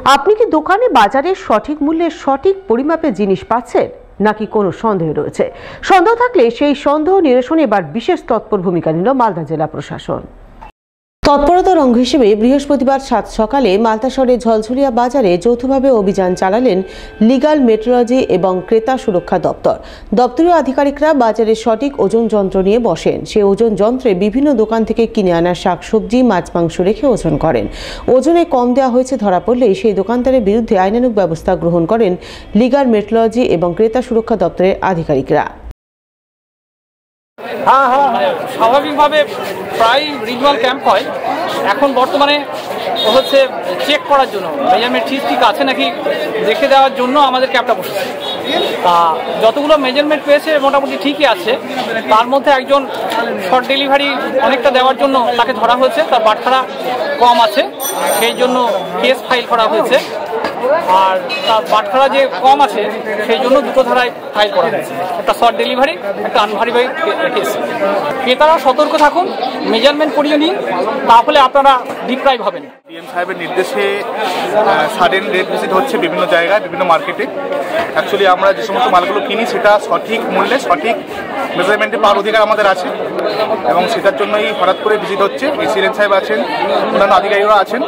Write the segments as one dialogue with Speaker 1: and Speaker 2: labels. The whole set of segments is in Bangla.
Speaker 1: আপনি কি দোকানে বাজারে সঠিক মূল্যে সঠিক পরিমাপে জিনিস পাচ্ছেন নাকি কোনো সন্দেহ রয়েছে? সন্দেহ থাকলে সেই সন্দেহ নিরসনে এবার বিশেষ তৎপর ভূমিকা নিল মালদা জেলা প্রশাসন। তৎপরতার অঙ্গ হিসেবে বৃহস্পতিবার 7 সকালে মালদা শহরের ঝলঝলিয়া বাজারে যৌথভাবে অভিযান চালালেন লিগ্যাল মেট্রোলজি এবং ক্রেতা সুরক্ষা দপ্তর। দপ্তরীয় আধিকারিকরা বাজারের সঠিক ওজন যন্ত্র নিয়ে বসেন। সেই ওজন যন্ত্রে বিভিন্ন দোকান থেকে কিনে আনা শাকসবজি, মাছ, মাংস রেখে ওজন করেন। ওজনে কম দেওয়া হয়েছে ধরা পড়লেই সেই দোকানদারের বিরুদ্ধে আইনানুগ ব্যবস্থা গ্রহণ করেন লিগ্যাল মেট্রোলজি এবং ক্রেতা সুরক্ষা দপ্তরের আধিকারিকরা।
Speaker 2: স্বাভাবিকভাবে প্রায় রিজনাল ক্যাম্প হয়। এখন বর্তমানে হচ্ছে চেক করার জন্য মেজারমেন্ট ঠিক আছে নাকি দেখে দেওয়ার জন্য আমাদের ক্যাম্পটা বসেছে। যতগুলো মেজারমেন্ট পেয়েছে মোটামুটি ঠিকই আছে। তার মধ্যে একজন শর্ট ডেলিভারি অনেকটা দেওয়ার জন্য তাকে ধরা হয়েছে, তার বাটখারা কম আছে, সেই জন্য কেস ফাইল করা হয়েছে। আর তার বাটখারা যে কম আছে সেই জন্য দুটো ধারায় ফাইল করা হয়েছে, একটা শর্ট ডেলিভারি, একটা আনভেরিফাইড কেস। ক্রেতারা সতর্ক থাকুন, মেজারমেন্ট করিয়ে নিন, তাহলে আপনারা ডিপ্রাইভ হবেন।
Speaker 3: ডিএম সাহেবের নির্দেশে সাডেন রেট ভিজিট হচ্ছে বিভিন্ন জায়গায়, বিভিন্ন মার্কেটে। অ্যাকচুয়ালি আমরা যে সমস্ত মালগুলো কিনি সেটা সঠিক মূল্যে সঠিক মেজারমেন্টে পাওয়ার অধিকার আমাদের আছে এবং সেটার জন্যই হঠাৎ করে ভিজিট হচ্ছে। এসিডেন্ট সাহেব আছেন, অন্যান্য আধিকারিকরা আছেন।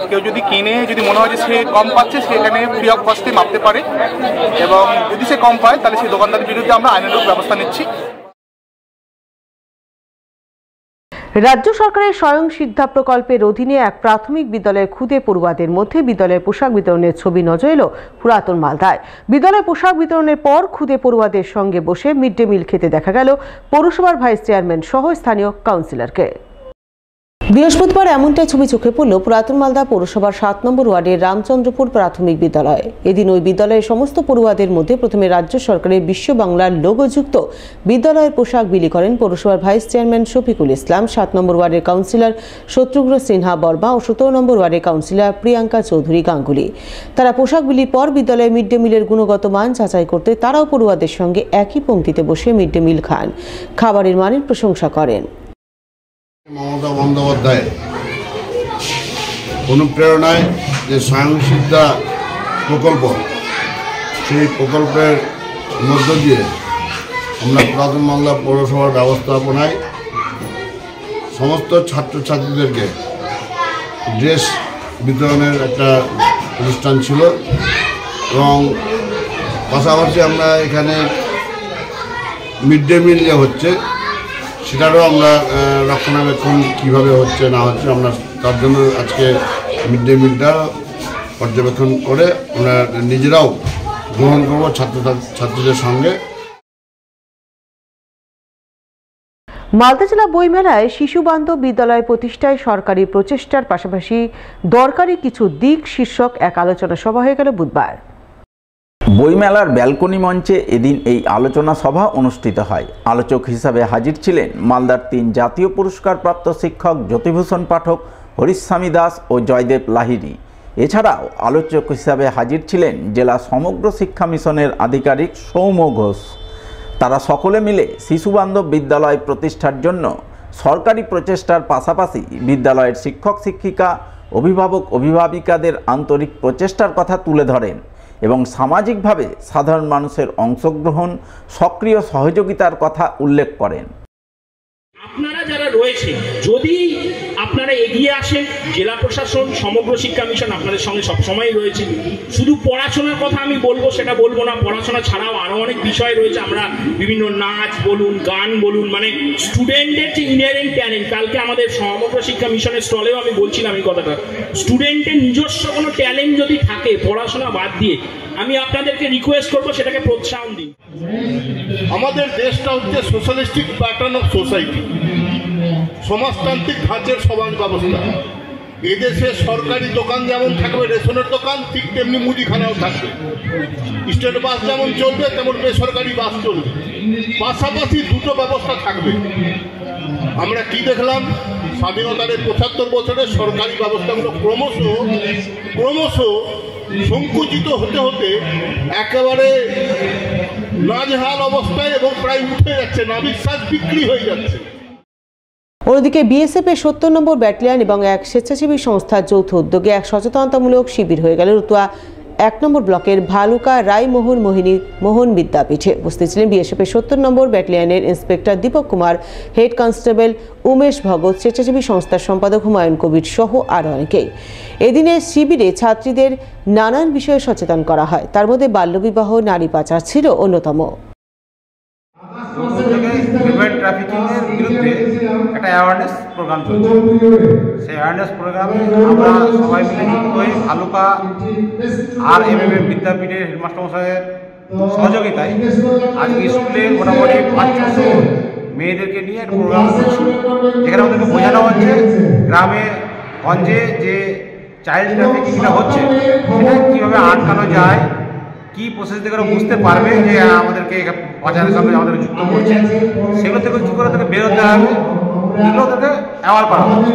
Speaker 3: কেউ যদি কিনে যদি মনে হয় যে সে কম পাচ্ছে, সে এখানে ফ্রি অফ কস্টে মাপতে পারে এবং যদি সে কম পায় তাহলে সেই দোকানদারের বিরুদ্ধে আমরা আইনানুগ ব্যবস্থা নিচ্ছি।
Speaker 1: রাজ্য সরকারের স্বয়ং সিদ্ধা প্রকল্পের অধীনে এক প্রাথমিক বিদ্যালয়ের খুদে পড়ুয়াদের মধ্যে বিদ্যালয়ের পোশাক বিতরণের ছবি নজর এলো পুরাতন মালদায়। বিদ্যালয়ে পোশাক বিতরণের পর খুদে পড়ুয়াদের সঙ্গে বসে মিড ডে মিল খেতে দেখা গেল পৌরসভার ভাইস চেয়ারম্যান সহ স্থানীয় কাউন্সিলরকে। বৃহস্পতিবার এমনটাই ছবি চোখে পড়ল পুরাতন মালদা পৌরসভার 7 নম্বর ওয়ার্ডের রামচন্দ্রপুর প্রাথমিক বিদ্যালয়ে। এদিন ওই বিদ্যালয়ের সমস্ত পড়ুয়াদের মধ্যে প্রথমে রাজ্য সরকারের বিশ্ব বাংলার লোগোযুক্ত বিদ্যালয়ের পোশাক বিলি করেন পৌরসভার ভাইস চেয়ারম্যান শফিকুল ইসলাম, 7 নম্বর ওয়ার্ডের কাউন্সিলর শত্রুঘ্ন সিনহা বর্মা ও 17 নম্বর ওয়ার্ডের কাউন্সিলর প্রিয়াঙ্কা চৌধুরী গাঙ্গুলি। তারা পোশাক বিলির পর বিদ্যালয়ে মিড ডে মিলের গুণগত মান যাচাই করতে তারাও পড়ুয়াদের সঙ্গে একই পংক্তিতে বসে মিড ডে মিল খান, খাবারের মানের প্রশংসা করেন।
Speaker 4: মমতা বন্দ্যোপাধ্যায়ের অনুপ্রেরণায় যে স্বয়ংসিদ্ধা প্রকল্প, সেই প্রকল্পের মধ্য দিয়ে আমরা পুরাতন মালদা পৌরসভার ব্যবস্থাপনায় সমস্ত ছাত্রছাত্রীদেরকে ড্রেস বিতরণের একটা অনুষ্ঠান ছিল এবং পাশাপাশি আমরা এখানে মিড ডে মিল যে হচ্ছে সেটারও আমরা রক্ষণাবেক্ষণ কীভাবে হচ্ছে না হচ্ছে আমরা তার জন্য আজকে মিড ডে মিলটা পর্যবেক্ষণ করে আমরা নিজেরাও গ্রহণ করব ছাত্রছাত্রীদের সঙ্গে।
Speaker 1: মালদা জেলা বইমেলায় শিশু বান্ধব বিদ্যালয় প্রতিষ্ঠায় সরকারি প্রচেষ্টার পাশাপাশি দরকারি কিছু দিক শীর্ষক এক আলোচনা সভা হয়ে গেল বুধবার।
Speaker 5: বইমেলার ব্যালকনি মঞ্চে এদিন এই আলোচনা সভা অনুষ্ঠিত হয়। আলোচক হিসাবে হাজির ছিলেন মালদার 3 জাতীয় পুরস্কারপ্রাপ্ত শিক্ষক জ্যোতিভূষণ পাঠক, হরিস্বামী দাস ও জয়দেব লাহিড়ী। এছাড়াও আলোচক হিসাবে হাজির ছিলেন জেলা সমগ্র শিক্ষা মিশনের আধিকারিক সৌম্য ঘোষ। তারা সকলে মিলে শিশুবান্ধব বিদ্যালয় প্রতিষ্ঠার জন্য সরকারি প্রচেষ্টার পাশাপাশি বিদ্যালয়ের শিক্ষক শিক্ষিকা, অভিভাবক অভিভাবিকাদের আন্তরিক প্রচেষ্টার কথা তুলে ধরেন এবং সামাজিকভাবে সাধারণ মানুষের অংশগ্রহণ, সক্রিয় সহযোগিতার কথা উল্লেখ করেন।
Speaker 6: আপনারা যারা রয়েছে যদি আপনারা এগিয়ে আসেন, জেলা প্রশাসন সমগ্র শিক্ষা মিশন আপনাদের সঙ্গে সবসময় রয়েছে। শুধু পড়াশোনার কথা আমি বলবো সেটা বলবো না, পড়াশোনা ছাড়াও আরো অনেক বিষয় রয়েছে। আমরা বিভিন্ন নাচ বলুন, গান বলুন, মানে স্টুডেন্টের যে ইনহেরেন্ট ট্যালেন্ট, কালকে আমাদের সমগ্র শিক্ষা মিশনের স্টলেও আমি বলছিলাম এই কথাটা, স্টুডেন্টের নিজস্ব কোনো ট্যালেন্ট যদি থাকে পড়াশোনা বাদ দিয়ে, আমি আপনাদেরকে রিকোয়েস্ট করবো সেটাকে প্রোৎসাহন দিন।
Speaker 4: আমাদের দেশটা হচ্ছে সোশ্যালিস্টিক প্যাটার্ন অফ সোসাইটি, সমাজতান্ত্রিক ধাঁচের সমাজ ব্যবস্থা। এদেশে সরকারি দোকান যেমন থাকবে, রেশনের দোকান, ঠিক তেমনি মুদিখানাও থাকবে। স্টেট বাস যেমন চলবে তেমন বেসরকারি বাস চলবে, পাশাপাশি দুটো ব্যবস্থা থাকবে। আমরা কি দেখলাম, স্বাধীনতার 75 বছরের সরকারি ব্যবস্থাগুলো ক্রমশ সংকুচিত হতে হতে একেবারে নাজেহাল অবস্থায় এবং প্রায় উঠে যাচ্ছে, নাবিশ্বাস বিক্রি হয়ে যাচ্ছে।
Speaker 1: অন্যদিকে বিএসএফ এর ৭০ নম্বর ব্যাটালিয়ন এবং এক স্বেচ্ছাসেবী সংস্থার যৌথ উদ্যোগে এক সচেতনতামূলক শিবির হয়ে গেল রতুয়া ১ নম্বর ব্লকের ভালুকা রায়মোহন মোহন বিদ্যাপীঠে। উপস্থিত ছিলেন বিএসএফ এর ৭০ নম্বর ব্যাটালিয়নের inspector Deepak Kumar, head constable Umesh Bhagat, স্বেচ্ছাসেবী সংস্থার সম্পাদক হুমায়ুন কবির সহ আরও অনেকেই। এদিনের শিবিরে ছাত্রীদের নানান বিষয়ে সচেতন করা হয়, তার মধ্যে বাল্যবিবাহ, নারী পাচার ছিল অন্যতম।
Speaker 7: হিউম্যান ট্রাফিকিংয়ের বিরুদ্ধে একটা অ্যাওয়ারনেস প্রোগ্রাম চলছে। সেই অ্যাওয়ারনেস প্রোগ্রামে আমরা সবাই মিলে যুক্ত হয়ে ভালুকা RMM বিদ্যাপীঠের হেডমাস্টার মশাইয়ের সহযোগিতায় আজকে স্কুলে মোটামুটি ৫০০ মেয়েদেরকে নিয়ে একটা প্রোগ্রাম করছি, যেখানে আমাদেরকে বোঝানো হচ্ছে গ্রামে গঞ্জে যে চাইল্ড ট্রাফিকিংটা হচ্ছে সেটা কীভাবে আটকানো যায়, কি প্রসেস থেকে ওরা বুঝতে পারবে যে আমাদেরকে বাজারের সঙ্গে আমাদের যুক্ত করছে, সেগুলো থেকে কী করে তাকে বেরোতে হবে, এগুলো তাকে অ্যাওয়ার করা হবে।